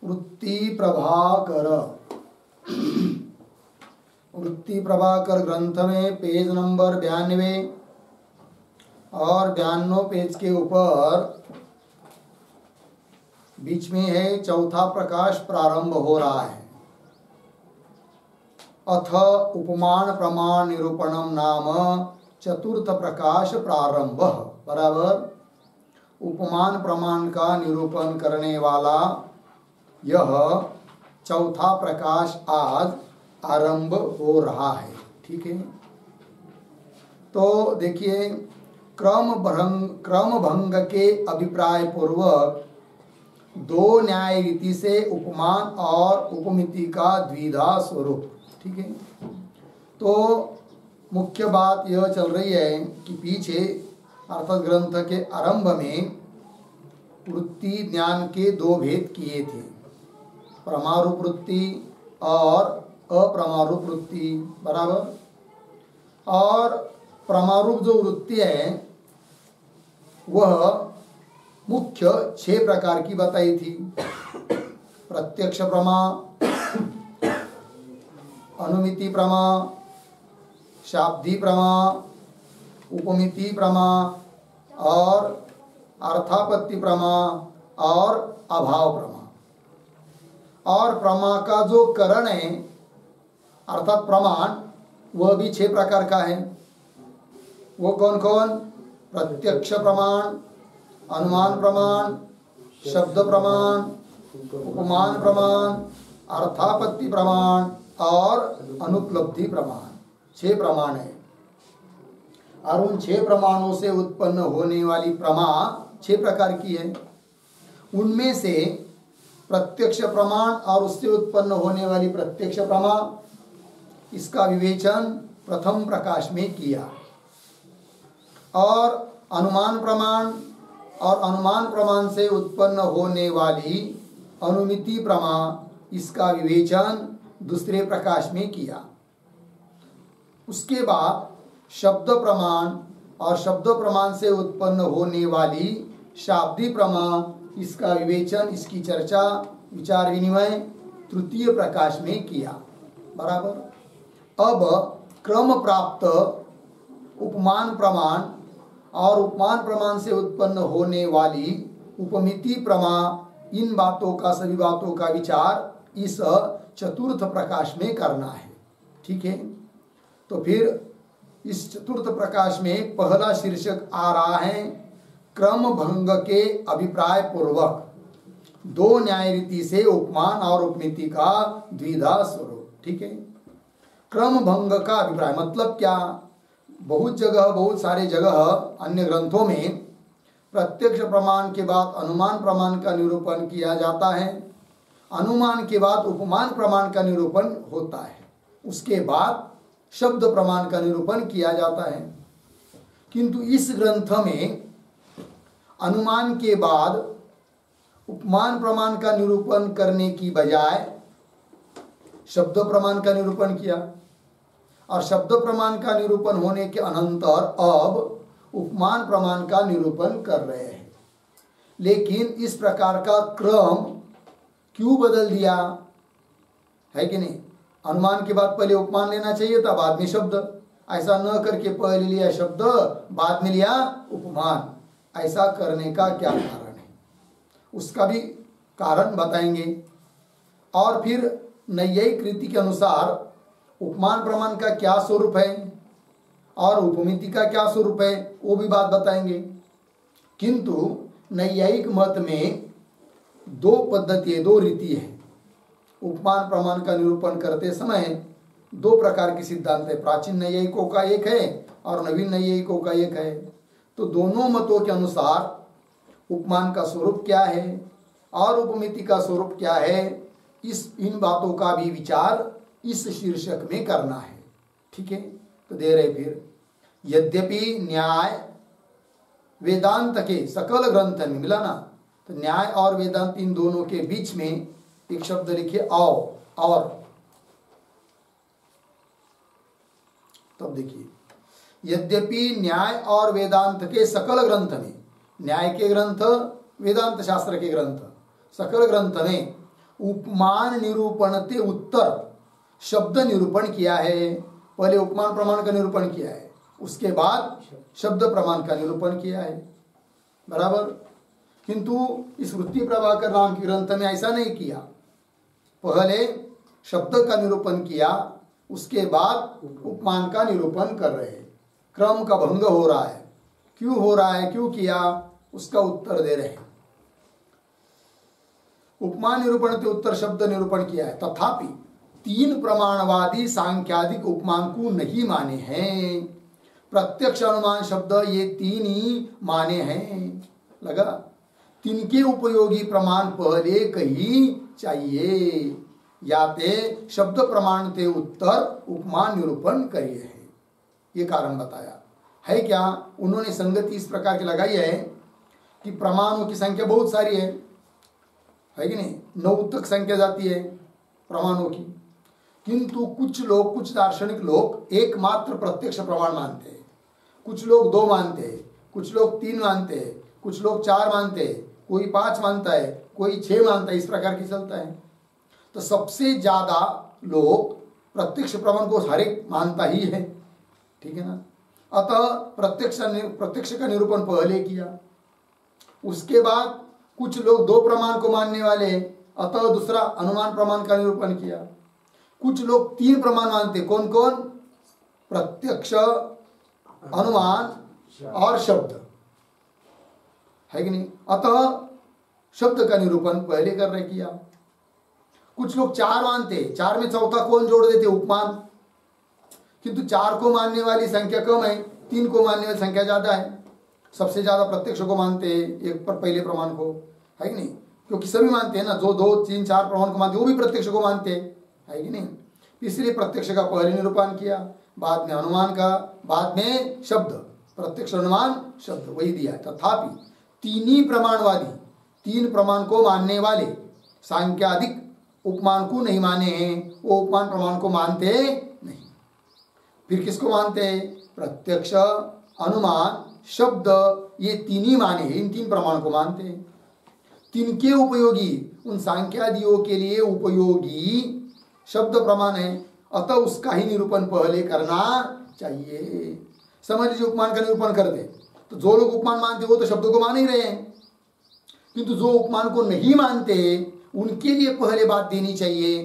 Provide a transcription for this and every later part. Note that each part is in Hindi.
वृत्ति प्रभाकर, वृत्ति प्रभाकर ग्रंथ में पेज नंबर 92 और 92 पेज के ऊपर बीच में है चौथा प्रकाश प्रारंभ हो रहा है। अथ उपमान प्रमाण निरूपणम नाम चतुर्थ प्रकाश प्रारंभ। बराबर, उपमान प्रमाण का निरूपण करने वाला यह चौथा प्रकाश आज आरंभ हो रहा है। ठीक है, तो देखिए, क्रम भंग के अभिप्राय पूर्वक दो न्याय रीति से उपमान और उपमिति का द्विधा स्वरूप। ठीक है, तो मुख्य बात यह चल रही है कि पीछे अर्थात ग्रंथ के आरंभ में वृत्ति ज्ञान के दो भेद किए थे, प्रमारूप वृत्ति और अप्रमारूप वृत्ति। बराबर, और प्रमारूप जो वृत्ति है वह मुख्य 6 प्रकार की बताई थी। प्रत्यक्ष प्रमा, अनुमिति प्रमा, शाब्दी प्रमा, उपमिति प्रमा और अर्थापत्ति प्रमा और अभाव प्रमा। और प्रमा का जो करण है अर्थात प्रमाण, वह भी 6 प्रकार का है। वो कौन कौन? प्रत्यक्ष प्रमाण, अनुमान प्रमाण, शब्द प्रमाण, उपमान प्रमाण, अर्थापत्ति प्रमाण और अनुपलब्धि प्रमाण। 6 प्रमाण है और उन 6 प्रमाणों से उत्पन्न होने वाली प्रमा 6 प्रकार की है। उनमें से प्रत्यक्ष प्रमाण और उससे उत्पन्न होने वाली प्रत्यक्ष प्रमा, इसका विवेचन प्रथम प्रकाश में किया। और अनुमान प्रमाण और अनुमान प्रमाण से उत्पन्न होने वाली अनुमिति प्रमा, इसका विवेचन दूसरे प्रकाश में किया। उसके बाद शब्द प्रमाण और शब्द प्रमाण से उत्पन्न होने वाली शाब्दी प्रमा, इसका विवेचन, इसकी चर्चा, विचार विनिमय तृतीय प्रकाश में किया। बराबर, अब क्रम प्राप्त उपमान प्रमाण और उपमान प्रमाण से उत्पन्न होने वाली उपमिति प्रमा, इन बातों का, सभी बातों का विचार इस चतुर्थ प्रकाश में करना है। ठीक है, तो फिर इस चतुर्थ प्रकाश में पहला शीर्षक आ रहा है क्रम भंग के अभिप्राय पूर्वक दो न्याय रीति से उपमान और उपमिति का द्विधा स्वरूप। ठीक है, क्रम भंग का अभिप्राय मतलब क्या? बहुत जगह, बहुत सारे जगह अन्य ग्रंथों में प्रत्यक्ष प्रमाण के बाद अनुमान प्रमाण का निरूपण किया जाता है, अनुमान के बाद उपमान प्रमाण का निरूपण होता है, उसके बाद शब्द प्रमाण का निरूपण किया जाता है। किंतु इस ग्रंथ में अनुमान के बाद उपमान प्रमाण का निरूपण करने की बजाय शब्द प्रमाण का निरूपण किया और शब्द प्रमाण का निरूपण होने के अनंतर अब उपमान प्रमाण का निरूपण कर रहे हैं। लेकिन इस प्रकार का क्रम क्यों बदल दिया है कि नहीं? अनुमान के बाद पहले उपमान लेना चाहिए था, बाद में शब्द। ऐसा न करके पहले लिया शब्द, बाद में लिया उपमान। ऐसा करने का क्या कारण है, उसका भी कारण बताएंगे। और फिर नैयायिक रीति के अनुसार उपमान प्रमाण का क्या स्वरूप है और उपमिति का क्या स्वरूप है, वो भी बात बताएंगे। किंतु नैयायिक मत में 2 पद्धति है, 2 रीति है। उपमान प्रमाण का निरूपण करते समय 2 प्रकार के सिद्धांत है। प्राचीन नैयायिकों का एक है और नवीन नैयायिकों का एक है। तो दोनों मतों के अनुसार उपमान का स्वरूप क्या है और उपमिति का स्वरूप क्या है, इन बातों का भी विचार इस शीर्षक में करना है। ठीक है, तो दे रहे फिर, यद्यपि न्याय वेदांत के सकल ग्रंथ में, मिला ना? तो न्याय और वेदांत इन दोनों के बीच में एक शब्द लिखिए और तब देखिए, यद्यपि न्याय और वेदांत के सकल ग्रंथ में, न्याय के ग्रंथ, वेदांत शास्त्र के ग्रंथ, सकल ग्रंथ में उपमान निरूपण ते उत्तर शब्द निरूपण किया है। पहले उपमान प्रमाण का निरूपण किया है, उसके बाद शब्द प्रमाण का निरूपण किया है, बराबर। किंतु इस वृत्ति प्रभाकर नाम के ग्रंथ में ऐसा नहीं किया। पहले शब्द का निरूपण किया, उसके बाद उपमान का निरूपण कर रहे हैं। क्रम का भंग हो रहा है। क्यों हो रहा है, क्यों किया, उसका उत्तर दे रहे हैं। उपमान निरूपण के उत्तर शब्द निरूपण किया है, तथापि तीन प्रमाणवादी सांख्यादिक उपमान को नहीं माने हैं। प्रत्यक्ष अनुमान शब्द ये तीन ही माने हैं। लगा, तिनके उपयोगी प्रमाण पहले कही चाहिए, याते शब्द प्रमाण ते उत्तर उपमान निरूपण करिए है। ये कारण बताया है। क्या उन्होंने संगति इस प्रकार की लगाई है कि प्रमाणों की संख्या बहुत सारी है कि नहीं, 9 तक संख्या जाती है प्रमाणों की। किंतु कुछ लोग, कुछ दार्शनिक लोग एकमात्र प्रत्यक्ष प्रमाण मानते हैं, कुछ लोग 2 मानते हैं, कुछ लोग 3 मानते हैं, कुछ लोग 4 मानते हैं, कोई 5 मानता है, कोई 6 मानता है, इस प्रकार की चलता है। तो सबसे ज्यादा लोग प्रत्यक्ष प्रमाण को हर एक मानता ही है, ठीक है ना। अतः प्रत्यक्ष का निरूपण पहले किया, उसके बाद कुछ लोग 2 प्रमाण को मानने वाले हैं, अतः दूसरा अनुमान प्रमाण का निरूपण किया। कुछ लोग 3 प्रमाण मानते, कौन कौन, प्रत्यक्ष, अनुमान और शब्द, है कि नहीं। अतः शब्द का निरूपण पहले कर रहे किया। कुछ लोग 4 मानते, 4 में चौथा कौन जोड़ देते, उपमान। किंतु 4 को मानने वाली संख्या कम है, 3 को मानने वाली संख्या ज्यादा है। सबसे ज्यादा प्रत्यक्ष को मानते हैं, एक पर पहले प्रमाण को, है कि नहीं, क्योंकि सभी मानते हैं ना, जो 2, 3, 4 प्रमाण को मानते हैं वो भी प्रत्यक्ष को मानते हैं, है कि नहीं। इसलिए प्रत्यक्ष का पहले निरूपण किया, बाद में अनुमान का, बाद में शब्द, प्रत्यक्ष अनुमान शब्द वही दिया। तथापि तीन प्रमाणवादी, 3 प्रमाण को मानने वाले सांख्यादिक उपमान को नहीं माने हैं, वो उपमान प्रमाण को मानते नहीं। फिर किसको मानते हैं, प्रत्यक्ष, अनुमान, शब्द, ये 3 ही माने हैं, इन 3 प्रमाण को मानते हैं। तिनके उपयोगी, उन सांख्यादियों के लिए उपयोगी शब्द प्रमाण है, अतः उसका ही निरूपण पहले करना चाहिए। समझ लीजिए, उपमान का निरूपण कर दे तो जो लोग उपमान मानते वो तो शब्द को मान ही रहे हैं, किंतु जो उपमान को नहीं मानते उनके लिए पहले बात देनी चाहिए,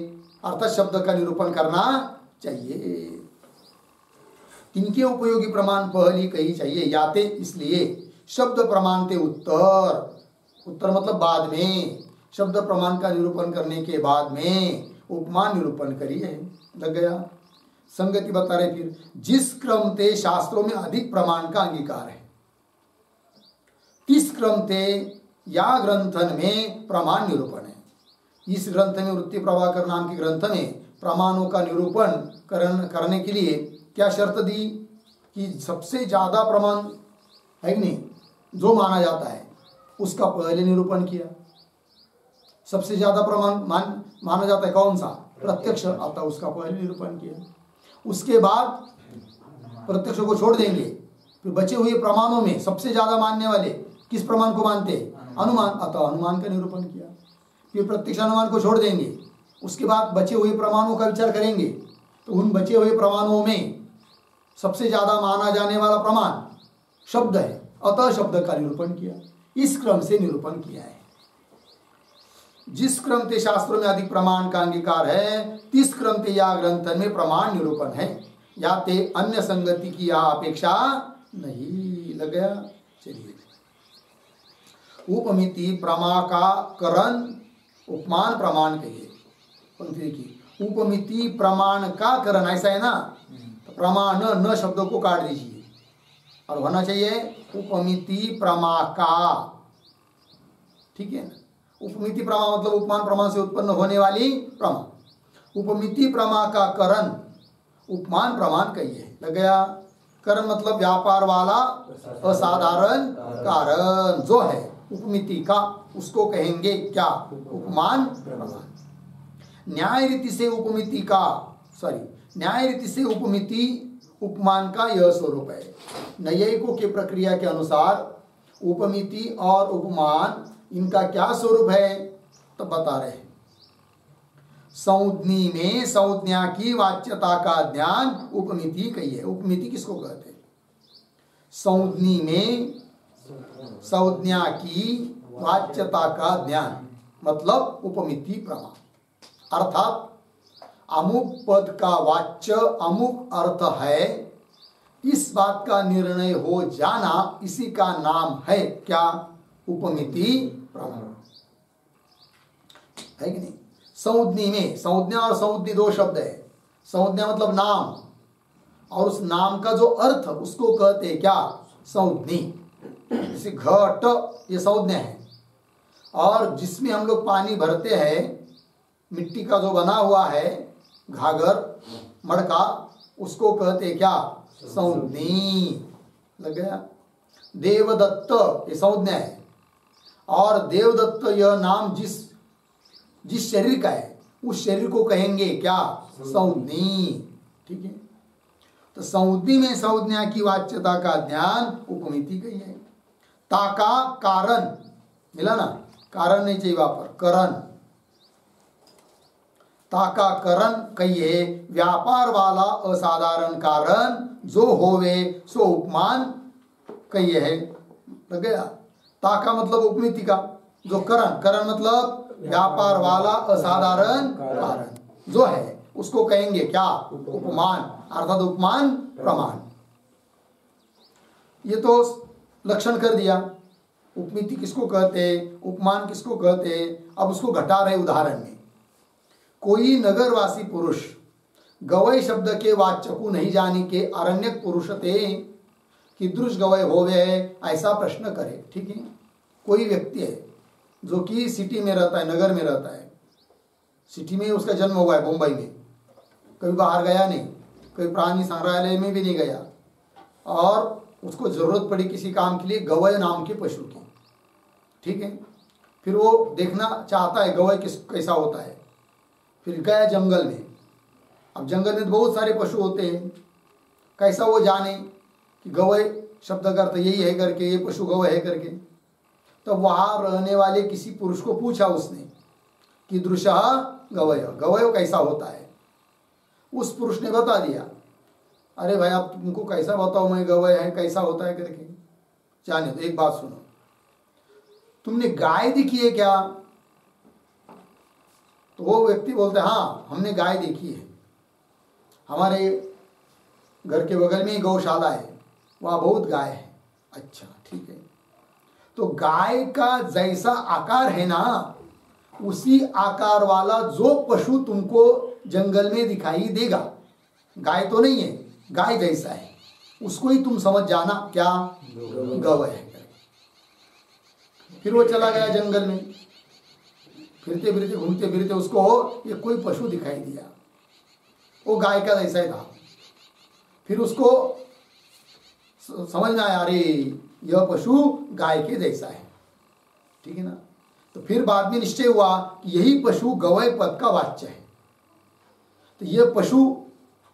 अर्थात शब्द का निरूपण करना चाहिए। इनके उपयोगी प्रमाण पहली कही चाहिए, याते इसलिए शब्द प्रमाण ते उत्तर, उत्तर मतलब बाद में, शब्द प्रमाण का निरूपण करने के बाद में उपमान निरूपण करिए। लग गया, संगति बता रहे। फिर जिस क्रम ते शास्त्रों में अधिक प्रमाण का अंगीकार है, किस क्रम ते या ग्रंथन में प्रमाण निरूपण है। इस ग्रंथ में, वृत्ति प्रभाकर नाम के ग्रंथ में प्रमाणों का निरूपण करने के लिए क्या शर्त दी कि सबसे ज्यादा प्रमाण, है कि नहीं, जो माना जाता है उसका पहले निरूपण किया। सबसे ज्यादा प्रमाण माना जाता है कौन सा, प्रत्यक्ष, आता उसका पहले निरूपण किया। उसके बाद प्रत्यक्ष को छोड़ देंगे, फिर बचे हुए प्रमाणों में सबसे ज्यादा मानने वाले किस प्रमाण को मानते हैं, अनुमान, अतः अनुमान का निरूपण किया। फिर प्रत्यक्ष अनुमान को छोड़ देंगे, उसके बाद बचे हुए प्रमाणों का विचार करेंगे, तो उन बचे हुए प्रमाणों में सबसे ज्यादा माना जाने वाला प्रमाण शब्द है, अतः शब्द का निरूपण किया। इस क्रम से निरूपण किया है। जिस क्रम ते शास्त्रों में अधिक प्रमाण का अंगीकार है, तिस क्रम ते या ग्रंथन में प्रमाण निरूपण है, या ते अन्य संगति की या अपेक्षा नहीं। लग गया। चलिए, उपमिति प्रमाकरण उपमान प्रमाण कहिए, पंक्ति की उपमिति प्रमाण का करण, ऐसा है ना, तो प्रमाण न शब्दों को काट दीजिए और होना चाहिए उपमिति प्रमाका, ठीक है ना। उपमिति प्रमा मतलब उपमान प्रमाण से उत्पन्न होने वाली प्रमा, उपमिति प्रमा का करण उपमान प्रमाण कहिए। लग गया। करण मतलब व्यापार वाला असाधारण कारण जो है उपमिति का, उसको कहेंगे क्या, उपमान प्रमाण। न्याय रीति से उपमिति का, न्याय रीति से उपमिति उपमान का यह स्वरूप है। नैयायिकों के प्रक्रिया के अनुसार उपमिति और उपमान इनका क्या स्वरूप है, तो बता रहे हैं। संज्ञी में संज्ञा की वाच्यता का ज्ञान उपमिति कही है। उपमिति किसको कहते हैं? संज्ञी में संज्ञा की वाच्यता का ज्ञान मतलब उपमिति प्रमाण। अर्थात अमुक पद का वाच्य अमुक अर्थ है, इस बात का निर्णय हो जाना, इसी का नाम है क्या? उपमिति प्रमाण, है कि नहीं? संज्ञी में, संज्ञा और संज्ञी दो शब्द है। संज्ञा मतलब नाम, और उस नाम का जो अर्थ उसको कहते हैं क्या? संज्ञी। जैसे घट, ये संज्ञा है। और जिसमें हम लोग पानी भरते हैं, मिट्टी का जो बना हुआ है घाघर मड़का, उसको कहते हैं क्या? संज्ञी। लग गया? देवदत्त ये संज्ञा है। और देवदत्त यह नाम जिस शरीर का है उस शरीर को कहेंगे क्या? संज्ञी। ठीक है? तो संज्ञी में संज्ञा की वाच्यता का ज्ञान उपमिति कही है। ताका कारण मिला ना? कारण नहीं चाहिए वहां पर, करण। ताका करण कहिए व्यापार वाला असाधारण कारण जो होवे सो उपमान कहिए है। लग गया? ताका मतलब उपमिति का, जो करण, करण मतलब व्यापार वाला असाधारण कारण जो है उसको कहेंगे क्या? उपमान, अर्थात उपमान प्रमाण। ये तो लक्षण कर दिया। उपमिति किसको कहते, उपमान किसको कहते। अब उसको घटा रहे उदाहरण में। कोई नगरवासी पुरुष गवय शब्द के वाच्य को नहीं जानी के अरण्यक पुरुष थे कीदृश गवय होवे, ऐसा प्रश्न करे। ठीक है? कोई व्यक्ति है जो कि सिटी में रहता है, नगर में रहता है, सिटी में उसका जन्म हुआ है, मुंबई में, कभी बाहर गया नहीं, कभी प्राणी संग्रहालय में भी नहीं गया, और उसको जरूरत पड़ी किसी काम के लिए गवय नाम के पशु की। ठीक है? फिर वो देखना चाहता है गवय कैसा होता है। फिर गया जंगल में। अब जंगल में बहुत सारे पशु होते हैं, कैसा वो जाने कि गवय शब्द का अर्थ यही है करके, ये पशु गवय है करके। तो वहां रहने वाले किसी पुरुष को पूछा उसने कि दृश्य गवय, गवय कैसा होता है। उस पुरुष ने बता दिया। अरे भाई आप तुमको कैसा बताओ मैं गवय है कैसा होता है करके। जाने तो एक बात सुनो, तुमने गाय देखी है क्या? तो वो व्यक्ति बोलते हैं हाँ हमने गाय देखी है, हमारे घर के बगल में ही गौशाला है, वहाँ बहुत गाय है। अच्छा ठीक है, तो गाय का जैसा आकार है ना, उसी आकार वाला जो पशु तुमको जंगल में दिखाई देगा, गाय तो नहीं है, गाय जैसा है, उसको ही तुम समझ जाना क्या? गवय है। फिर वो चला गया जंगल में, फिरते फिरते घूमते फिरते उसको ये कोई पशु दिखाई दिया, वो गाय का जैसा ही था। फिर उसको समझ में आया अरे यह पशु गाय के जैसा है। ठीक है ना? तो फिर बाद में निश्चय हुआ कि यही पशु गवय पद का वाच्य है। तो यह पशु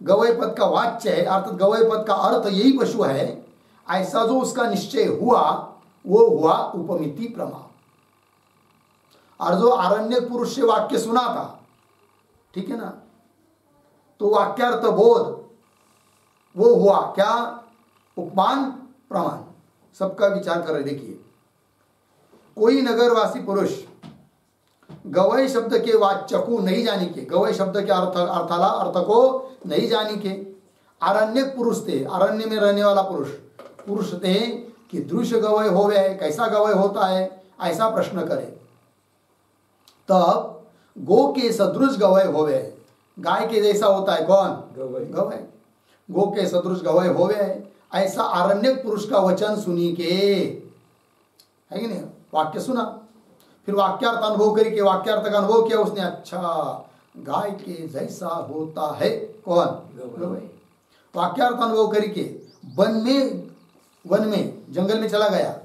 गवय पद का वाच्य है, अर्थात गवय पद का अर्थ यही पशु है, ऐसा जो उसका निश्चय हुआ वो हुआ उपमिति प्रमा। और जो आरण्य पुरुष से वाक्य सुना था, ठीक है ना, तो वाक्यार्थ बोध वो हुआ क्या? उपमान प्रमाण। सबका विचार कर रहे। देखिए, कोई नगरवासी पुरुष गवय शब्द के वाच्य को नहीं जानी के, गवय शब्द के अर्थ को नहीं जानी के आरण्य पुरुष थे, अरण्य में रहने वाला पुरुष थे कि दृश्य गवय होवे, कैसा गवय होता है ऐसा प्रश्न करे। तब गो के सदृश गवय होवे, गाय के जैसा होता है कौन? गवय। गो के सदृश गवय होवे, ऐसा आरण्य पुरुष का वचन सुनी के, है कि नहीं, वाक्य सुना। फिर वाक्यार्थ अनुभव करके वाक्यार्थ का अनुभव किया उसने, अच्छा गाय के जैसा होता है कौन? गवय। वाक्यार्थ अनुभव करके वन में जंगल में चला गया,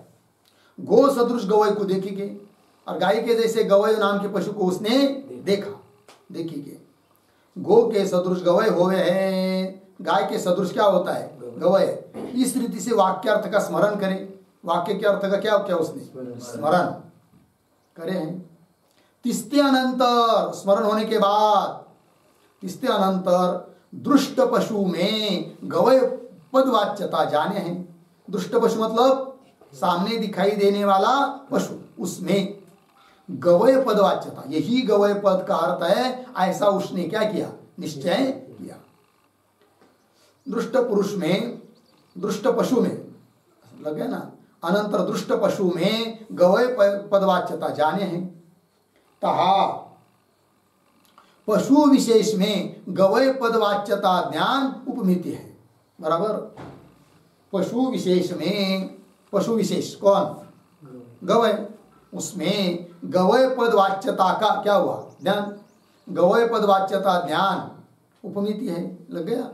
गो सदृश गवय को देखी के, और गाय के जैसे गवय नाम के पशु को उसने देखा, देखी के। गो के सदृश गवय होवे है, गाय के सदृश क्या होता है? गवय। इस रीति से वाक्यार्थ का स्मरण करे। वाक्य के अर्थ का क्या उसने स्मरण करे हैं। तिस्ते अनंतर, स्मरण होने के बाद, तिस्ते अनंतर दृष्ट पशु में गवय पदवाच्यता जाने हैं। दृष्ट पशु मतलब सामने दिखाई देने वाला पशु, उसमें गवय पदवाच्यता, यही गवय पद का अर्थ है, ऐसा उसने क्या किया, निश्चय किया। दृष्ट पुरुष में, दृष्ट पशु में लगे ना, अनंतर दृष्ट पशु में गवय पदवाच्यता जाने हैं। तहा पशु विशेष में गवय पदवाच्यता ज्ञान उपमिति है। बराबर, पशु विशेष में, पशु विशेष कौन, गवय, उसमें गवय पदवाच्यता का क्या हुआ, ज्ञान, गवय पदवाच्यता ज्ञान उपमिति है। लग गया।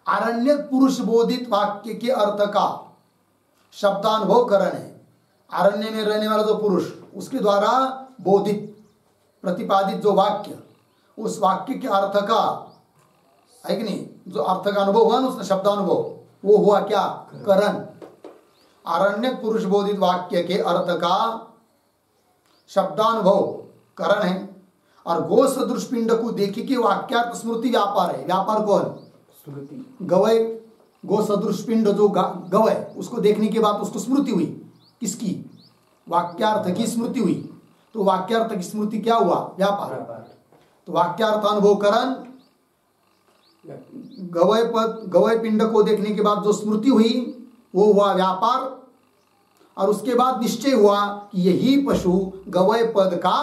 आरण्यक पुरुष बोधित वाक्य के अर्थ का शब्दानुभव करण है। अरण्य में रहने वाला जो पुरुष, उसके द्वारा बोधित प्रतिपादित जो वाक्य, उस वाक्य के अर्थ का है कि नहीं, जो अर्थ का अनुभव हुआ ना, उसने शब्दानुभव, वो हुआ क्या, करण। आरण्य पुरुष बोधित वाक्य के अर्थ का शब्दानुभव करण है। और गो सदृश पिंड को देखी कि वाक्यार्थ स्मृति व्यापार है। व्यापार कौन, स्मृति, गवय, गो सदृश पिंड जो गवय, उसको देखने के बाद उसको स्मृति हुई, किसकी, वाक्यार्थ की स्मृति हुई। तो वाक्यार्थ की स्मृति क्या हुआ, व्यापार। तो वाक्यार्थ अनुभव करण, गवय पद, गवय पिंड को देखने के बाद जो स्मृति हुई वो हुआ व्यापार। और उसके बाद निश्चय हुआ कि यही पशु गवय पद का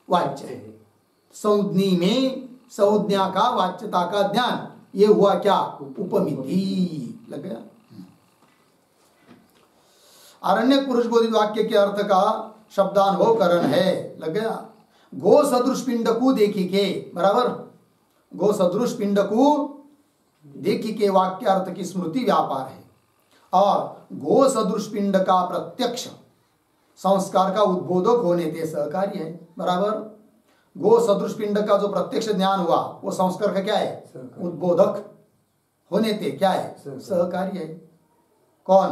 वाच्य है। संज्ञी में संज्ञा का वाच्यता का ज्ञान, ये हुआ क्या, उपमिति। लग गया। आरण्य पुरुष बोधित वाक्य के अर्थ का शब्दानुभव करण है। लग गया। गो सदृश पिंड को देखी के, बराबर, गो सदृश पिंड को देखी के वाक्यार्थ की स्मृति व्यापार है। और गो सदृश पिंड का प्रत्यक्ष संस्कार का उद्बोधक होने से सहकारी है। बराबर, गो सदृश पिंड का जो प्रत्यक्ष ज्ञान हुआ वो संस्कार का क्या है, उद्बोधक होने से क्या है, सहकारी है। कौन,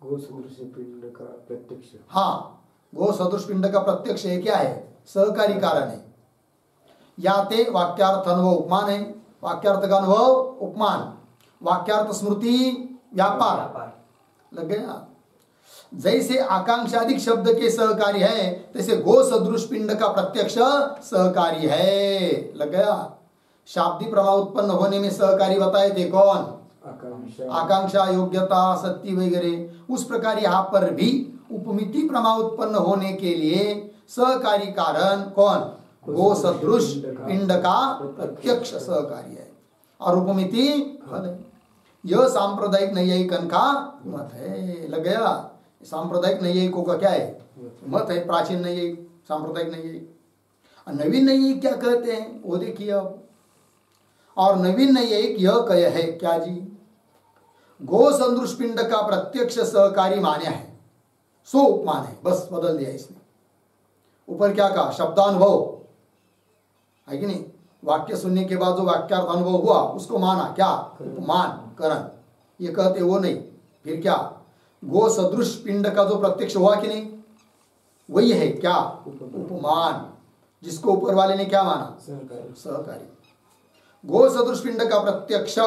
गो सदृश पिंड का प्रत्यक्ष, हाँ, गो सदृश पिंड का प्रत्यक्ष है, क्या है, सहकारी कारण है। या ते वाक्यार्थ अनुभव उपमान है, वाक्यार्थ का अनुभव उपमान, वाक्यार्थ स्मृति व्यापार। लग गया। जैसे आकांक्षादिक शब्द के सहकारी है, तैसे गो सदृश पिंड का प्रत्यक्ष सहकारी है। लग गया। शाब्दिक प्रमा उत्पन्न होने में सहकारी बताए थे कौन, आकांक्षा, योग्यता, सत्य वगैरह। उस प्रकार यहाँ पर भी उपमिति प्रमा उत्पन्न होने के लिए सहकारी कारण कौन, गो सदृश पिंड का प्रत्यक्ष सहकारी है। और उपमिति फल है। यह सांप्रदायिक नैयायिकन का मत है। लग गया। सांप्रदायिक नैयायिकों का क्या है, मत है। प्राचीन नैयायिक, सांप्रदायिक नैयायिक। नवीन नैयायिक क्या कहते हैं वो देखिए अब। और नवीन नैयायिक यह कह है क्या जी, गो सदृश पिंड का प्रत्यक्ष सहकारी मान्य है, सो उपमान है। बस बदल दिया इसने। ऊपर क्या कहा, शब्दानुभव है कि नहीं, वाक्य सुनने के बाद जो वाक्यार्थ अनुभव हुआ उसको माना क्या, उपमान करण। ये कहते वो नहीं। फिर क्या, गो सदृश पिंड का जो प्रत्यक्ष हुआ कि नहीं, वही है क्या, उपमान, जिसको ऊपर वाले ने क्या माना, सहकारी। गो सदृश पिंड का प्रत्यक्ष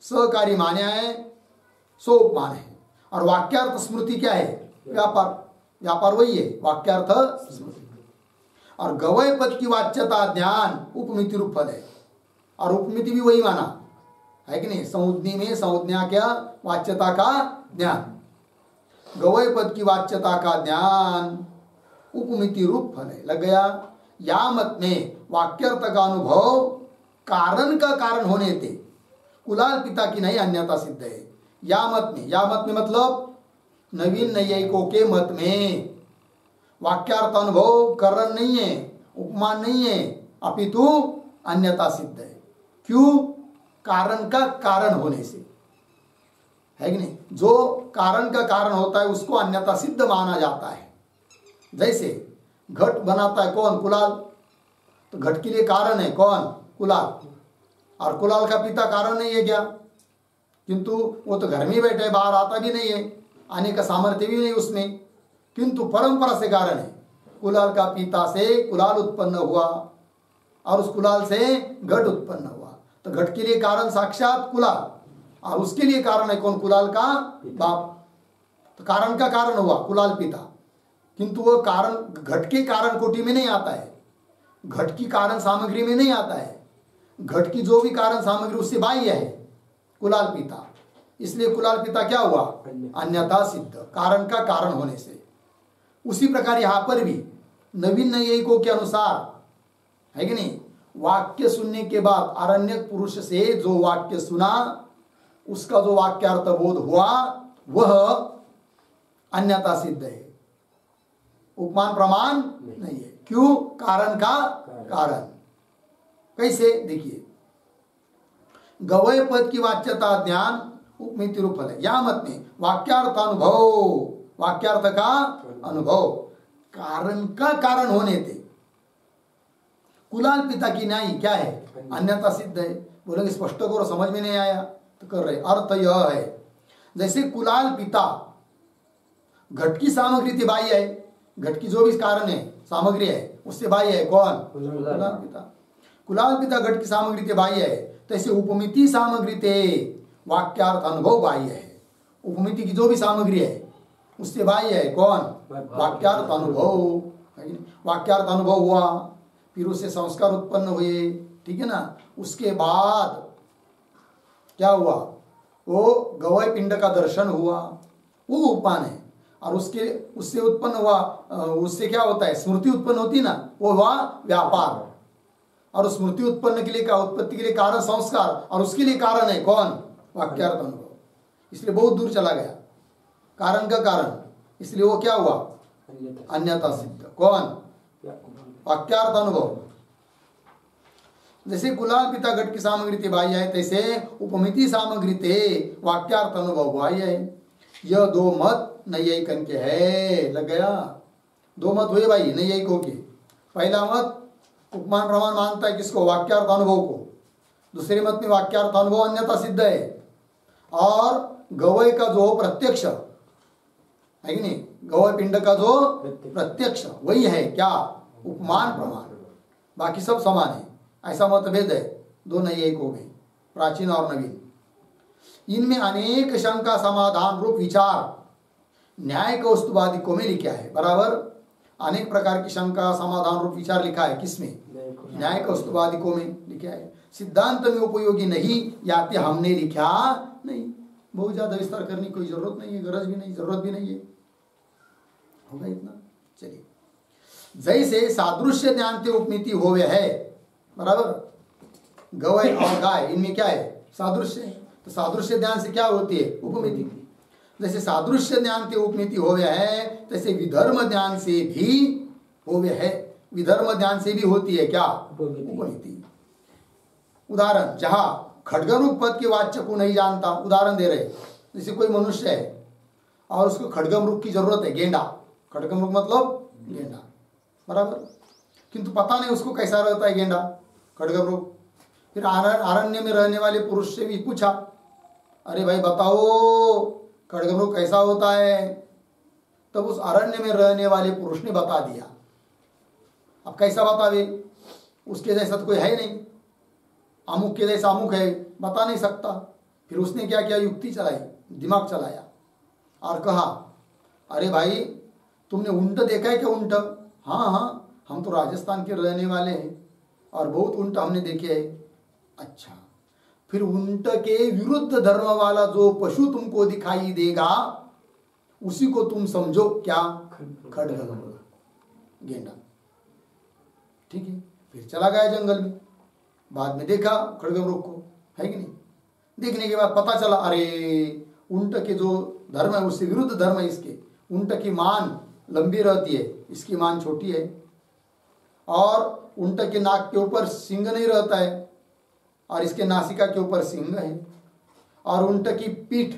सहकारी मान्य है, सो उपमान है। और वाक्यार्थ स्मृति क्या है, व्यापार। व्यापार वही है, वाक्यार्थ स्मृति। और गवय पद की वाच्यता ज्ञान उपमिति रूप फल है। और उपमिति भी वही माना है कि नहीं, संज्ञी में संज्ञा क्या, वाच्यता का ज्ञान। गवय पद की वाच्यता का ज्ञान उपमिति रूप फल है। लग गया। या मत में वाक्यार्थ का अनुभव कारण का कारण होने थे कुलाल पिता की नहीं अन्यथा सिद्ध है। या मत में मतलब नवीन नैयायिकों के मत में वाक्यार्थ अनुभव कारण नहीं है, उपमान नहीं है, अपितु अन्यथा सिद्ध है। क्यों, कारण का कारण होने से, है कि नहीं। जो कारण का कारण होता है उसको अन्यथा सिद्ध माना जाता है। जैसे घट बनाता है कौन, कुलाल, तो घट के लिए कारण है कौन, कुलाल। और कुलाल का पिता कारण नहीं है क्या, किंतु वो तो घर में बैठे है, बाहर आता भी नहीं है, आने का सामर्थ्य भी नहीं उसमें, किंतु परंपरा से कारण है। कुलाल का पिता से कुलाल उत्पन्न हुआ और उस कुलाल से घट उत्पन्न हुआ, तो घट के लिए कारण साक्षात कुलाल और उसके लिए कारण है कौन? कुलाल का बाप। तो कारण का कारण हुआ कुलाल पिता, किंतु वो कारण घट के कारण कोटि में नहीं आता है, घट की कारण सामग्री में नहीं आता है। घट की जो भी कारण सामग्री उससे बाह्य है कुलाल पिता, इसलिए कुलाल पिता क्या हुआ? अन्यथा सिद्ध, कारण का कारण होने से। उसी प्रकार यहां पर भी नवीन नैयायिकों के अनुसार है कि नहीं, वाक्य सुनने के बाद आरण्यक पुरुष से जो वाक्य सुना उसका जो वाक्यार्थ बोध हुआ वह अन्यथा सिद्ध है, उपमान प्रमाण नहीं है। क्यों? कारण का कारण। कैसे? देखिए, गवय पद की वाच्यता ज्ञान उपमिति रूप फल है। या मत में वाक्यार्थ अनुभव, वाक्यार्थ का अनुभव कारण का कारण होने थे। कुलाल पिता की न्याय क्या है? अन्यथा सिद्ध है। बोलेंगे स्पष्ट करो, समझ में नहीं आया, तो कर रहे। अर्थ यह है, जैसे कुलाल पिता घट की सामग्री थी बाह्य है, घट की जो भी कारण है सामग्री है उससे बाह्य है कौन? कुलाल पिता। कुलाल पिता घट की सामग्री थे बाह्य है, तैसे उपमिति सामग्री थे वाक्यार्थ अनुभव बाह्य है। उपमिति की जो भी सामग्री है उससे बाह्य है कौन? वाक्यार्थ अनुभव। वाक्यार्थ अनुभव हुआ, फिर उससे संस्कार उत्पन्न हुए, ठीक है ना। उसके बाद क्या हुआ? वो गवय पिंड का दर्शन हुआ, वो उपमान है। और उससे उत्पन्न हुआ, उससे क्या होता है? स्मृति उत्पन्न होती ना, वो हुआ व्यापार। और स्मृति उत्पन्न के लिए का उत्पत्ति के लिए कारण संस्कार, और उसके लिए कारण है कौन? वाक्यार्थ अनुभव। इसलिए बहुत दूर चला गया कारण का कारण, इसलिए वो क्या हुआ? अन्यथा सिद्ध। कौन? वाक्यार्थ अनुभव। जैसे कुलाल पिता घट की सामग्री थे बाह्य है, तैसे उपमिति सामग्री थे वाक्यार्थ अनुभव बाह्य है। यह दो मत नैयायिकन के है। लग गया? दो मत हुए भाई नैयायिकों के। पहला मत उपमान प्रमाण मानता है किसको? वाक्यार्थ अनुभव को। दूसरे मत में वाक्यार्थ अनुभव अन्यथा सिद्ध है। और गवय का जो प्रत्यक्ष है कि नहीं, गवय पिंड का जो प्रत्यक्ष वही है क्या? उपमान प्रमाण। बाकी सब समान है, ऐसा मतभेद है दो नैयायिकों में, प्राचीन और नवीन। इनमें अनेक शंका समाधान रूप विचार न्याय कौस्तुभादिकों में लिखा है। बराबर, अनेक प्रकार की शंका समाधान रूप विचार लिखा है किसमें? न्याय कौस्तुभादिकों में लिखा है। सिद्धांत में उपयोगी नहीं याते हमने लिखा नहीं। बहुत ज्यादा विस्तार करने की कोई जरूरत नहीं है, गरज भी नहीं, जरूरत भी नहीं है। होगा इतना? चलिए, जैसे सादृश्य ज्ञानते उपमिति होवे है, बराबर, गवय और गाय इनमें क्या है? सादृश्य है। तो सादृश्य ज्ञान से क्या होती है? उपमिति। जैसे सादृश्य ज्ञान के उपमिति होवे है, तैसे विधर्म ज्ञान से भी होवे है। विधर्म ज्ञान से भी होती है क्या? उपमिति। उदाहरण, जहां खड्गमृग पद के वाच्य को नहीं जानता, उदाहरण दे रहे, जैसे कोई मनुष्य है और उसको खड्गमृग की जरूरत है, गेंडा। खड्गमृग मतलब गेंडा, बराबर, किंतु पता नहीं उसको कैसा रहता है गेंडा, खड्गमृग। फिर अरण्य में रहने वाले पुरुष से भी पूछा, अरे भाई बताओ खड्गमृग कैसा होता है? तब उस अरण्य में रहने वाले पुरुष ने बता दिया। अब कैसा बतावे? उसके जैसा तो कोई है नहीं, अमुक के जैसा अमुक है, बता नहीं सकता। फिर उसने क्या किया? युक्ति चलाई, दिमाग चलाया और कहा, अरे भाई तुमने ऊंट देखा है क्या? ऊंट? हाँ हाँ, हम तो राजस्थान के रहने वाले हैं और बहुत ऊंट हमने देखे हैं। अच्छा, फिर ऊंट के विरुद्ध धर्म वाला जो पशु तुमको दिखाई देगा उसी को तुम समझो क्या? खड्गमृग, गेंडा। ठीक है, फिर चला गया जंगल में। बाद में देखा खड्गमृग को, है कि नहीं? देखने के बाद पता चला, अरे ऊंट के जो धर्म है उससे विरुद्ध धर्म है इसके। ऊंट की मान लंबी रहती है, इसकी मान छोटी है। और ऊंट के नाक के ऊपर सिंग नहीं रहता है और इसके नासिका के ऊपर सिंग है। और ऊंट की पीठ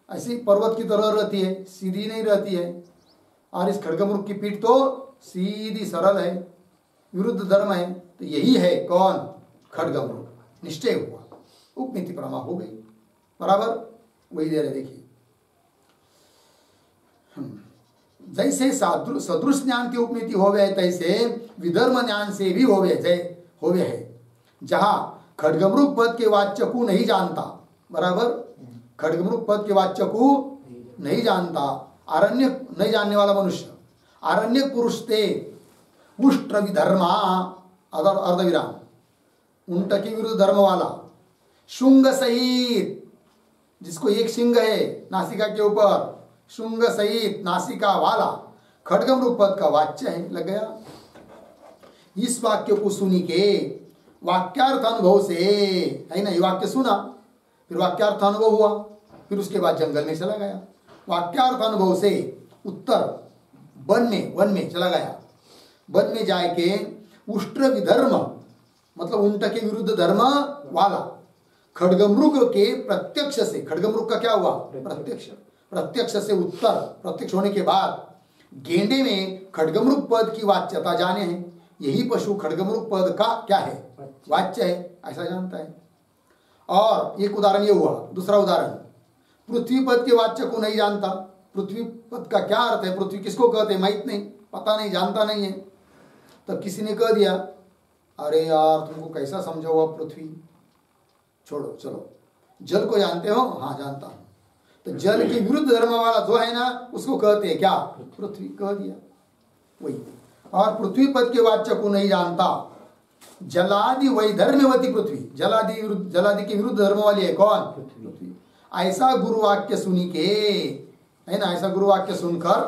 ऐसी पर्वत की तरह रहती है, सीधी नहीं रहती है। और इस खड्गमृग की पीठ तो सीधी सरल है, विरुद्ध धर्म है। तो यही है कौन? खड्गमृग। निश्चय हुआ, उपमिति प्रमा हो गई। बराबर, वही दे रहे, देखिए जैसे सदृश ज्ञान की उपमिति होवे तैसे विधर्म ज्ञान से भी होवे होवे है। जहाँ खड्गमृग पद के वाच्य को नहीं जानता, बराबर, खड्गमृग पद के वाच्य को नहीं जानता, आरण्य नहीं जानने वाला मनुष्य, आरण्य पुरुष ते उष्ट्र विधर्मा अर्धविराम, उंट के विरुद्ध धर्म वाला, शुंग सहित, जिसको एक सिंह है नासिका के ऊपर, शुंग सहित नासिका वाला खड्गमृग पद का वाच्य है। लग गया। इस वाक्य को सुनी के वाक्यार्थ अनुभव से, है ना, ये वाक्य सुना, फिर वाक्यार्थ अनुभव हुआ, फिर उसके बाद जंगल में चला गया, वाक्यार्थ अनुभव से उत्तर वन में चला गया, वन में जाके उष्ट्र विधर्म मतलब उंट के विरुद्ध धर्म वाला खड्गमृग के प्रत्यक्ष से, खड्गमृग का क्या हुआ, प्रत्यक्ष से उत्तर, प्रत्यक्ष होने के बाद गेंडे में खड्गमृग पद की वाच्यता जाने हैं, यही पशु खड्गमृग पद का क्या है, वाच्य है, ऐसा जानता है। और एक उदाहरण ये हुआ। दूसरा उदाहरण, पृथ्वी पद के वाच्य को नहीं जानता, पृथ्वी पद का क्या अर्थ है, पृथ्वी किसको कहते हैं, माहित नहीं, पता नहीं, जानता नहीं है। तब किसी ने कह दिया, अरे यार तुमको कैसा समझा हुआ पृथ्वी, छोड़ो, चलो जल को जानते हो, हाँ जानता हूं। तो जल के विरुद्ध धर्म वाला जो है ना, उसको कहते हैं क्या, पृथ्वी, कह दिया वही। और पृथ्वी पद के वाच्य को नहीं जानता, जलादि वैधर्म्यवती पृथ्वी, जलादि के विरुद्ध धर्म वाली है कौन, पृथ्वी। ऐसा गुरुवाक्य सुनी के, है ना, ऐसा गुरुवाक्य सुनकर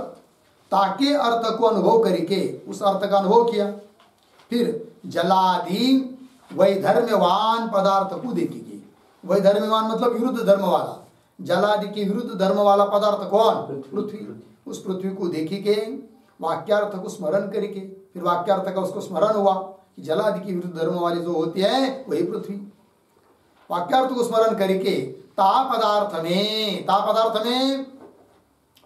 ताके अर्थ को अनुभव करके उस अर्थ का अनुभव किया, फिर जलादि वैधर्म्यवान पदार्थ को देखेगी। वैधर्म्यवान मतलब विरुद्ध धर्म वाला, जलादि के विरुद्ध धर्म वाला पदार्थ कौन, पृथ्वी। उस पृथ्वी को देखी के वाक्यार्थ को स्मरण करके, फिर वाक्यार्थ का उसको स्मरण हुआ कि जलादि के विरुद्ध धर्म वाली जो होती है वही पृथ्वी। वाक्यार्थ को स्मरण करके ता पदार्थ में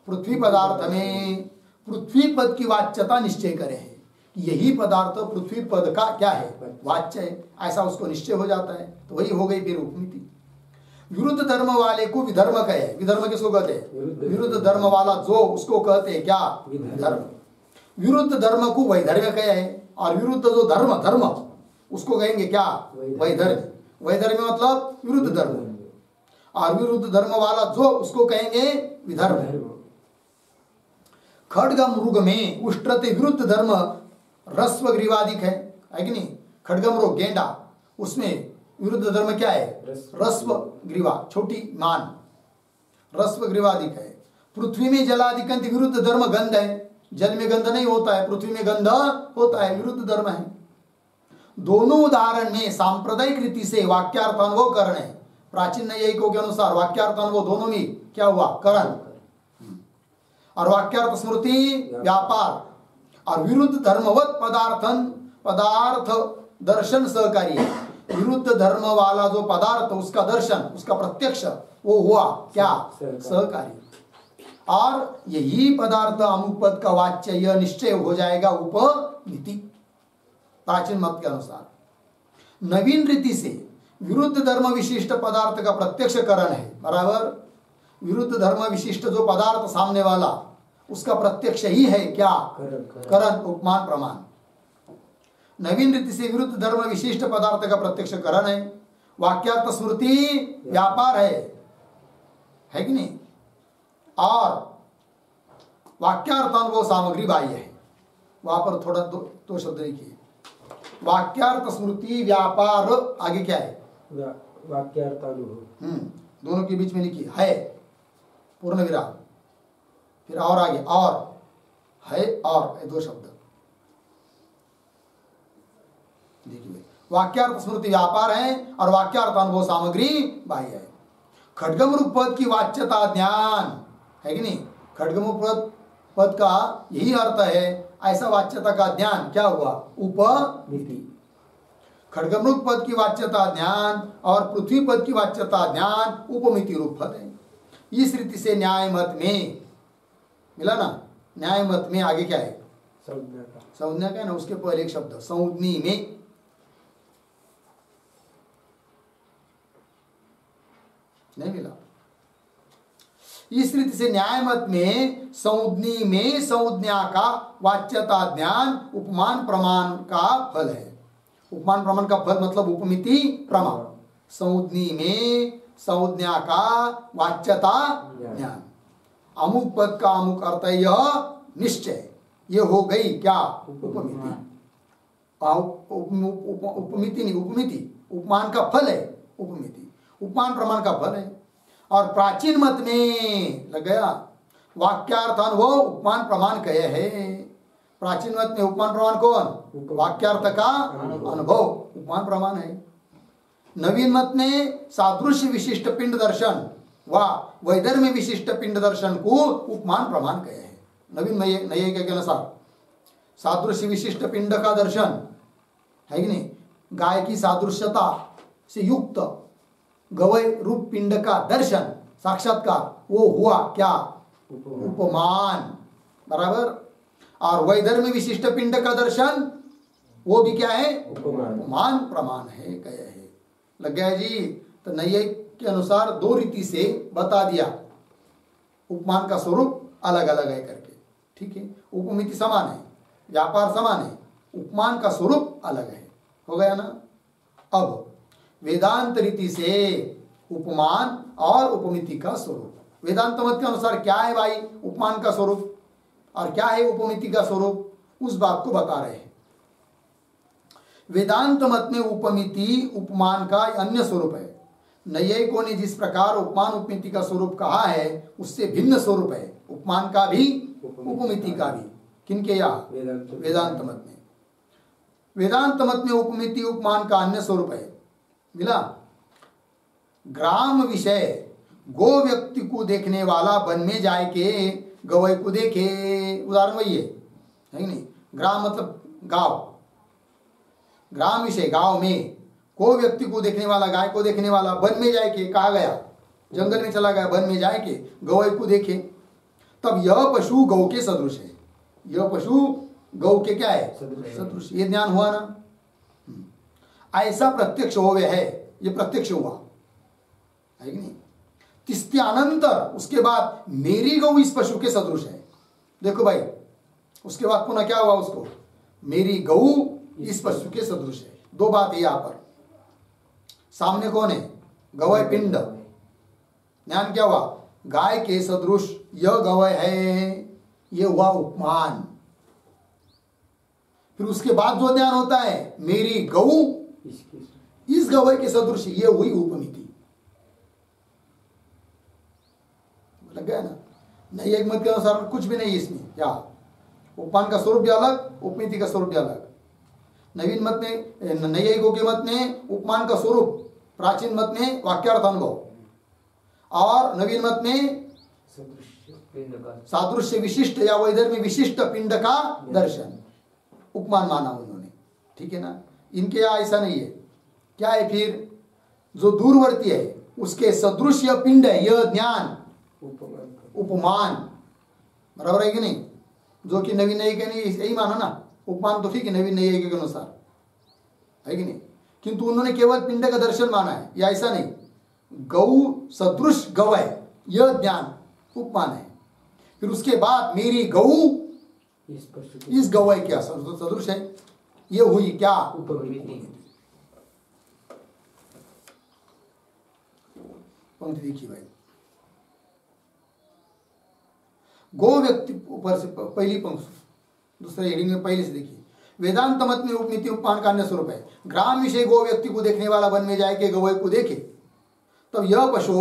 पृथ्वी पदार्थ में पृथ्वी पद की वाच्यता निश्चय करे है, यही पदार्थ पृथ्वी पद का क्या है, वाच्य है, ऐसा उसको निश्चय हो जाता है। तो वही हो गई फिर उपमिति। विरुद्ध धर्म वाले को विधर्म कहे, विधर्म किसको कहते हैं, विरुद्ध धर्म वाला जो, उसको कहते हैं क्या, विधर्म। विरुद्ध धर्म को वैधर्म्य कहे है, और विरुद्ध जो धर्म उसको कहेंगे क्या, वैधर्म्य। वैधर्म्य मतलब विरुद्ध धर्म, और विरुद्ध धर्म वाला जो, उसको कहेंगे विधर्म। खड्ग मृग में उष्ट्रते विरुद्ध धर्म रस्व ग्रीवादिक है कि नहीं। खड्गमृग गेंडा, उसमें विरुद्ध धर्म क्या है, रस्व ग्रीवा, छोटी मान, रस्व ग्रीवादिक है। पृथ्वी में जलादिकंत विरुद्ध धर्म गंध है, जल में गंध नहीं होता है, पृथ्वी में गंध होता है, विरुद्ध धर्म है। दोनों उदाहरण में सांप्रदायिक रीति से वाक्यार्थ अनुभव करने, प्राचीन न्यायिकों के अनुसार वाक्यार्थ अनुभव दोनों में क्या हुआ, करण, और वाक्यार्थ स्मृति व्यापार, और विरुद्ध धर्मवत पदार्थ दर्शन सहकारी है। विरुद्ध धर्म वाला जो पदार्थ, उसका दर्शन, उसका प्रत्यक्ष, वो हुआ क्या, सहकारी। और यही पदार्थ अनुपद का वाच्य, यह निश्चय हो जाएगा उपमिति, प्राचीन मत के अनुसार। नवीन रीति से विरुद्ध धर्म विशिष्ट पदार्थ का प्रत्यक्ष करण है, बराबर। विरुद्ध धर्म विशिष्ट जो पदार्थ सामने वाला, उसका प्रत्यक्ष ही है क्या, करण, उपमान, प्रमाण। नवीन रीति से विरुद्ध धर्म विशिष्ट पदार्थ का प्रत्यक्ष करण है। वाक्यार्थ स्मृति व्यापार है कि नहीं, और वाक्यार्थ अनुभव सामग्री बाह्य है। वहां पर थोड़ा दो शब्द लिखिए, वाक्यार्थ स्मृति व्यापार, आगे क्या है, वाक्यार्थ अनुभव, दोनों के बीच में लिखिए है पूर्ण विराम, फिर और आगे और है, और दो शब्द देखिए। वाक्यार्थ स्मृति व्यापार है और वाक्यार्थ अनुभव सामग्री बाह्य है। खड्गमृग पद की वाच्यता ज्ञान है कि नहीं, खड्गमृग पद का यही अर्थ है, ऐसा वाच्यता का ज्ञान क्या हुआ, उपमिति। खड्गमृग पद की वाच्यता ज्ञान और पृथ्वी पद की वाच्यता ज्ञान उपमिति रूप पद है। इस रीति से न्याय मत में मिला ना, न्याय मत में आगे क्या है, संज्ञा का है ना, उसके पहले एक शब्द संज्ञी में, नहीं मिला। इस रीति से न्याय मत में संज्ञी में संज्ञा का वाच्यता ज्ञान उपमान प्रमाण का फल है। उपमान प्रमाण का फल मतलब उपमिति प्रमाण। संज्ञी में संज्ञा का वाच्यता ज्ञान। अमुक पद का अमुक अर्थ यह निश्चय, ये हो गई क्या उपमिति। उपमिति नहीं, उपमिति उपमान का फल है, उपमिति उपमान प्रमाण का फल है। और प्राचीन मत में लग गया वाक्यार्थ अनुभव उपमान प्रमाण कहे है। प्राचीन मत में उपमान प्रमाण कौन? वाक्यार्थ का अनुभव उपमान प्रमाण है। नवीन मत में सादृश्य विशिष्ट पिंड दर्शन व वैधर्म्य विशिष्ट पिंड दर्शन को उपमान प्रमाण कहे है। नवीन नए के अनुसार सादृश्य विशिष्ट पिंड का दर्शन है कि नहीं, गाय की सादृश्यता से युक्त गवय रूप पिंड का दर्शन साक्षात्कार, वो हुआ क्या उपमान, बराबर। और वैधर्म्य विशिष्ट पिंड का दर्शन वो भी क्या है उपमान प्रमाण है, कहे है। लग गया जी। तो नये के अनुसार दो रीति से बता दिया उपमान का स्वरूप अलग अलग है करके, ठीक है। उपमिति समान है, व्यापार समान है, उपमान का स्वरूप अलग है, हो गया ना। अब वेदांत रीति से उपमान और उपमिति का स्वरूप। वेदांत मत के अनुसार क्या है भाई उपमान का स्वरूप और क्या है उपमिति का स्वरूप, उस बात को बता रहे हैं। वेदांत मत में उपमिति उपमान का अन्य स्वरूप है। नैयायिकों ने जिस प्रकार उपमान उपमिति का स्वरूप कहा है उससे भिन्न स्वरूप है उपमान का भी उपमिति का भी। किनके यहाँ? वेदांत मत में। वेदांत मत में उपमिति उपमान का अन्य स्वरूप है, मिला। ग्राम विषय गो व्यक्ति को देखने वाला वन में जाए के गवय को देखे, उदाहरण वही है कि नहीं। ग्राम मतलब गांव, ग्राम विषय गांव में, को व्यक्ति को देखने वाला गाय को देखने वाला वन में जाए के, कहा गया जंगल में चला गया, वन में जाए के गवय को देखे, तब यह पशु गौ के सदृश है। यह पशु गौ के क्या है? सदृश। ये ज्ञान हुआ ना। ऐसा प्रत्यक्ष होवे है, ये प्रत्यक्ष हुआ है कि नहीं। तिस्त्यानंतर उसके बाद मेरी गौ इस पशु के सदृश है। देखो भाई, उसके बाद पुनः क्या हुआ उसको? मेरी गौ इस पशु के सदृश है। दो बात है यहां पर। सामने कौन है? गवय पिंड। ज्ञान क्या हुआ? गाय के सदृश यह गवय है, ये हुआ उपमान। फिर उसके बाद जो ज्ञान होता है मेरी गौ इस गवय के सदृश, ये हुई उपमिति। लग गया ना। नहीं, एक मत के अनुसार कुछ भी नहीं इसमें। क्या उपमान का स्वरूप भी अलग, उपमिति का स्वरूप भी अलग। नवीन मत में, नैयायिकों के मत में उपमान का स्वरूप, प्राचीन मत में वाक्यार्थ अनुभव, और नवीन मत में सादृश्य विशिष्ट या वैधर्म्य विशिष्ट पिंड का दर्शन उपमान माना उन्होंने, ठीक है ना। इनके यहाँ ऐसा नहीं है। क्या है फिर? जो दूरवर्ती है उसके सदृश पिंड है, यह ज्ञान उपमान, बराबर है कि नहीं। जो कि नवीन नैयायिक नहीं, यही माना ना। उपमान तो ठीक है नवीन नैयायिक के अनुसार, है कि नहीं, किंतु उन्होंने केवल पिंड का दर्शन माना है, या ऐसा नहीं। गौ सदृश गवय यह ज्ञान उपमान है। फिर उसके बाद मेरी गौ इस गवय क्या सदृश है, ये हुई क्या उपमिति। पंक्ति देखिए भाई, गो व्यक्ति ऊपर से पहली पंक्ति, दूसरे हेडिंग में पहले से देखिए। वेदांत मत में उपमिति उपमान का अन्य स्वरूप है। ग्राम विषय गो व्यक्ति को देखने वाला वन में जाए के गवय को देखे, तब यह पशु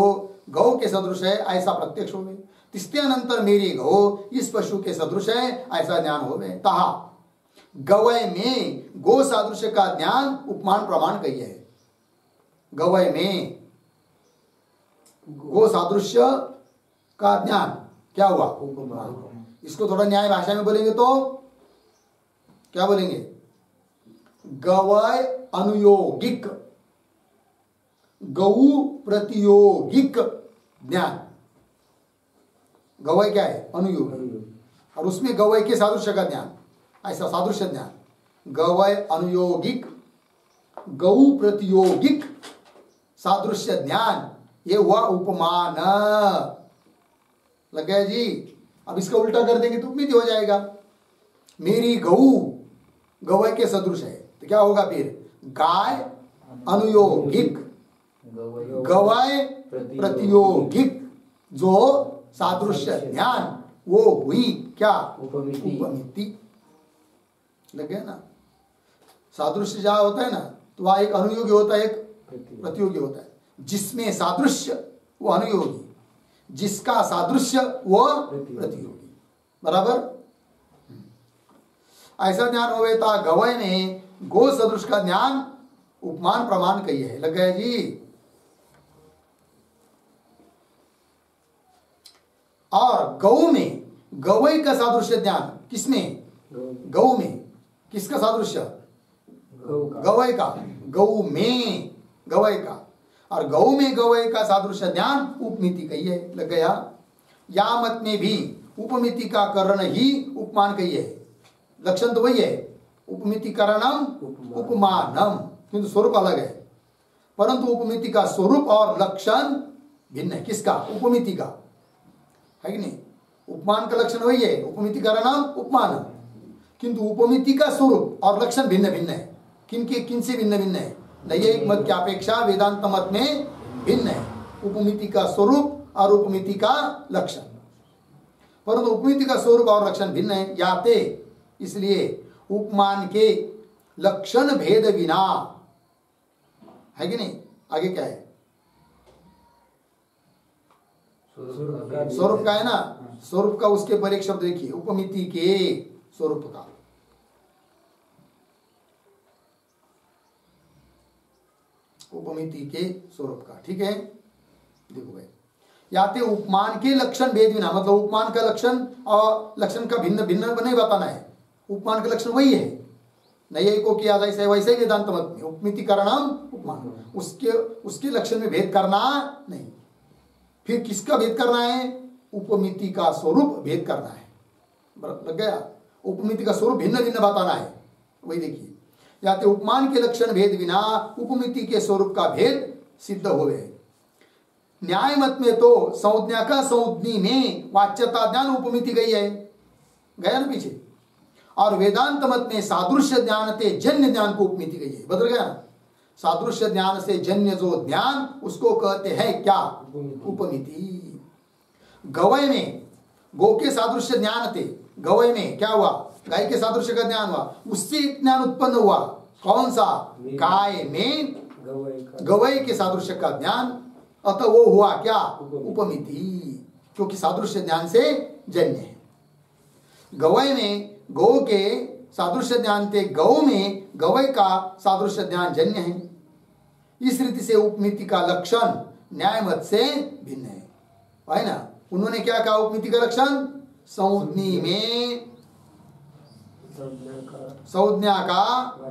गौ के सदृश है, ऐसा प्रत्यक्ष हो गए। तिस्त्यानंतर मेरी गौ इस पशु के सदृश है, ऐसा ज्ञान हो गए। तहा गवय में गो सादृश्य का ज्ञान उपमान प्रमाण कही है। गवय में गो सादृश्य का ज्ञान क्या हुआ? उपमान। इसको थोड़ा न्याय भाषा में बोलेंगे तो क्या बोलेंगे? गवय अनुयोगिक, गौ प्रतियोगिक ज्ञान। गवय क्या है? अनुयोगी, और उसमें गवय के सादृश्य का ज्ञान, ऐसा सादृश्य ज्ञान। गवय अनुयोगिक, गौ प्रतियोगिक सादृश्य ज्ञान, ये हुआ उपमान। लग गया जी। अब इसका उल्टा कर देंगे तो उपमिति हो जाएगा। मेरी गऊ गवय के सदृश है तो क्या होगा फिर? गाय अनुयोगिक गवय प्रतियोगिक जो सादृश्य ज्ञान वो हुई क्या? उपमिति। लग गया ना। सादृश्य जहाँ होता है ना तो वहाँ एक अनुयोगी होता है, एक प्रतियोगी होता है। जिसमें सादृश्य वो अनुयोगी, जिसका सादृश्य वो प्रतियोगी। बराबर। ऐसा ज्ञान होता गवय में गो सदृश का ज्ञान उपमान प्रमाण कही है। लग गया जी। और गौ में गवय का सादृश्य ज्ञान किसमें? गौ में किसका सादृश्य? गवय का। गौ में गवय का। और गौ में गवय का सादृश्य ज्ञान उपमिति कही है। लग गया। या मत में भी उपमिति का करण ही उपमान कही है। लक्षण तो वही है, उपमिति कारणम उपमानम, किंतु स्वरूप अलग है। परंतु उपमिति का स्वरूप और लक्षण भिन्न है। किसका? उपमिति का, है कि नहीं? उपमान का लक्षण वही है, उपमिति कारणम उपमानम, किंतु उपमिति का स्वरूप और लक्षण भिन्न भिन्न है। किनसे भिन्न भिन्न है? नैयायिक मत की अपेक्षा वेदांत मत में भिन्न है। उपमिति का स्वरूप और उपमिति का लक्षण, परंतु उपमिति का स्वरूप और लक्षण भिन्न है। याते इसलिए उपमान के लक्षण भेद बिना, है कि नहीं? आगे क्या है? स्वरूप का है ना। स्वरूप का उसके पर एक शब्द देखिए, उपमिति के स्वरूप का। उपमिति के स्वरूप का, ठीक है। देखो भाई, याते उपमान के लक्षण भेद बिना, मतलब उपमान का लक्षण और लक्षण का भिन्न भिन्न नहीं बताना है। उपमान का लक्षण वही है, नैयायिकों की याद ऐसे वैसे ही वेदांत मत में उपमिति कारणम उपमान, उसके लक्षण में भेद करना नहीं। फिर किसका भेद करना है? उपमिति का स्वरूप भेद करना है। लग गया। उपमिति का स्वरूप भिन्न भिन्न बताना है। वही देखिए, याते उपमान के लक्षण भेद बिना उपमिति के स्वरूप का भेद सिद्ध हो गए। न्याय मत में तो संज्ञा का संज्ञी में वाच्यता ज्ञान उपमिति गई है, गया ना पीछे। और वेदांत मत में सादृश्य ज्ञान ते जन्य ज्ञान को उपमिति गई है। बदल गया। सादृश्य ज्ञान से जन्य जो ज्ञान उसको कहते हैं क्या? उपमिति। गवय में गो के सादृश्य ज्ञान थे, गवय में क्या हुआ? गाय के सादृश्य का ज्ञान हुआ, उससे ज्ञान उत्पन्न हुआ। कौन सा? गाय में गवय के सादृश्य का ज्ञान, अतः वो हुआ क्या? उपमिति, क्योंकि सादृश्य ज्ञान से जन्य है। गवय में गौ के सादृश्य ज्ञान थे, गौ में गवय का सादृश्य ज्ञान जन्य है। इस रीति से उपमिति का लक्षण न्याय मत से भिन्न है ना। उन्होंने क्या कहा? उपमिति का लक्षण संज्ञी में संज्ञा का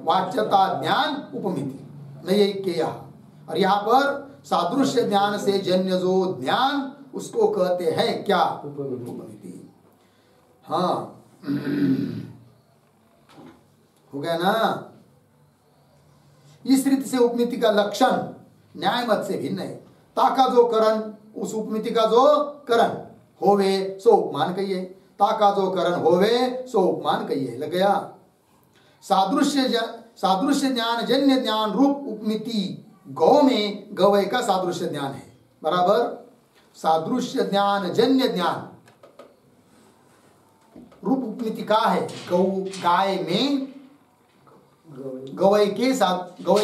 वाच्यता ज्ञान उपमिति, नहीं के यहाँ। और यहाँ पर सादृश्य ज्ञान से जन्य जो ज्ञान उसको कहते हैं क्या? उपमिति। हाँ, हो गया ना। इस रीति से उपमिति का लक्षण न्याय मत से भिन्न है। ताका जो करण, उस उपमिति का जो करण होवे सो उपमान कहिए। ताका जो करण होवे सो उपमान कहिए। लग गया। सादृश्य ज्ञान जन्य ज्ञान रूप उपमिति गौ में गवय का सादृश्य ज्ञान है। बराबर। सादृश्य ज्ञान जन्य ज्ञान रूप उपमिति का है। गौ गाय में गवय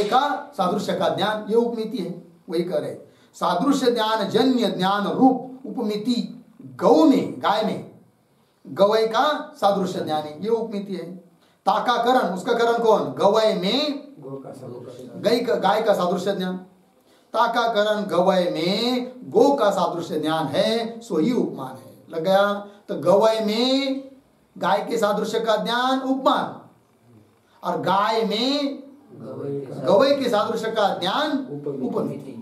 का सादृश्य का ज्ञान, ये उपमिति है। वही कह रहे, सादृश्य ज्ञान जन्य ज्ञान रूप उपमिति गौ में, गाय में गवय का सादृश्य ज्ञान है, ये उपमिति है। ताका करण, उसका करण कौन? गवय में गाय का सादृश्य ज्ञान। ताका करण गवय में गो का सादृश्य ज्ञान है, सो ही उपमान है। लग गया। तो गवय में गाय के सादृश्य का ज्ञान उपमान, और गाय में गवय के सादृश्य का ज्ञान उपमिति।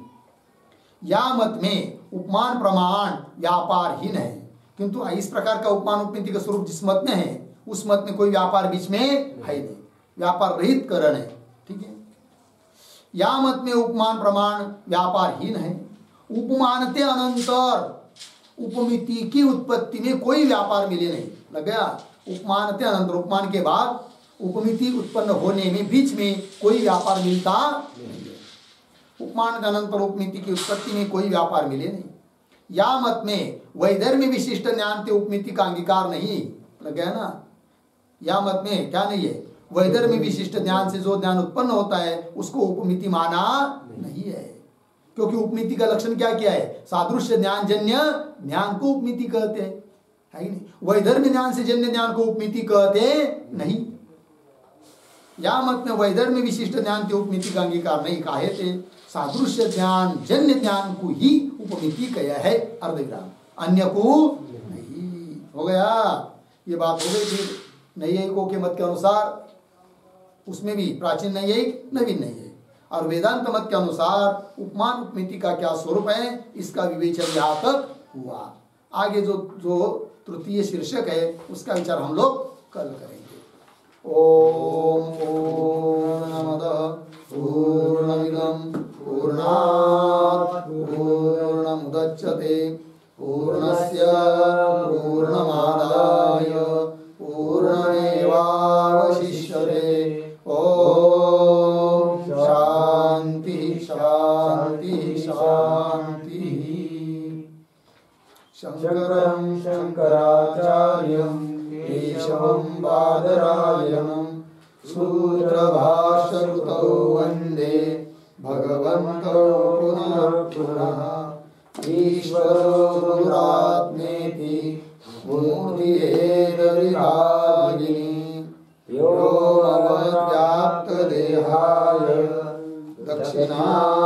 या मत में उपमान प्रमाण व्यापारहीन है, किंतु इस प्रकार का उपमान उपमिति का स्वरूप जिस मत में है उस मत में कोई व्यापार बीच में है नहीं, व्यापार रहित करण है। ठीक है। या मत में उपमान प्रमाण व्यापारहीन है। उपमानते अनंतर, उपमिति की उत्पत्ति में कोई व्यापार मिले नहीं। लग गया? उपमान थे अनंतर, उपमान के बाद उपमिति उत्पन्न होने में बीच में कोई व्यापार मिलता नहीं है। उपमान अनंतर उपमिति की उत्पत्ति में कोई व्यापार मिले नहीं। या मत में वैधर्म्य विशिष्ट ज्ञान के उपमिति का अंगीकार नहीं। लग गया ना? या मत में क्या नहीं है? वैधर्म्य विशिष्ट ज्ञान से जो ज्ञान उत्पन्न होता है उसको उपमिति माना नहीं है, क्योंकि उपमिति का लक्षण क्या क्या है? सादृश्य ज्ञान जन्य ज्ञान को उपमिति कहते हैं, है ही नहीं? वैधर्म्य ज्ञान से जन्य ज्ञान को उपमिति कहते नहीं। या मत में वैधर्म्य विशिष्ट ज्ञान के उपमिति का अंगीकार नहीं काहे थे? सादृश्य ज्ञान जन्य ज्ञान को ही उपमिति कहा है, अर्धविराम, अन्य को नहीं। हो गया? ये बात हो गई। फिर नैयायिकों के मत के अनुसार उसमें भी प्राचीन नैयायिक नवीन नैयायिक और वेदांत मत के अनुसार उपमान उपमिति का क्या स्वरूप है इसका विवेचन यहाँ तक हुआ। आगे जो तृतीय शीर्षक है उसका विचार हम लोग कल करेंगे। ओम पूर्णमदः पूर्णमिदं पूर्णात् पूर्णमुदच्यते पूर्णस्य पूर्णमादाय पूर्णमेवावशिष्यते। ओम शांति शांति शांति। शंकरं शंकराचार्यं केशवं बादरायणं सूत्रभाष्यकृतौ वन्दे भगवन्तौ पुनः पुनः। ईश्वरो गुरुरात्मेति मूर्तिभेदविभागिनी व्योमवद्व्याप्तदेहाय दक्षिणामूर्तये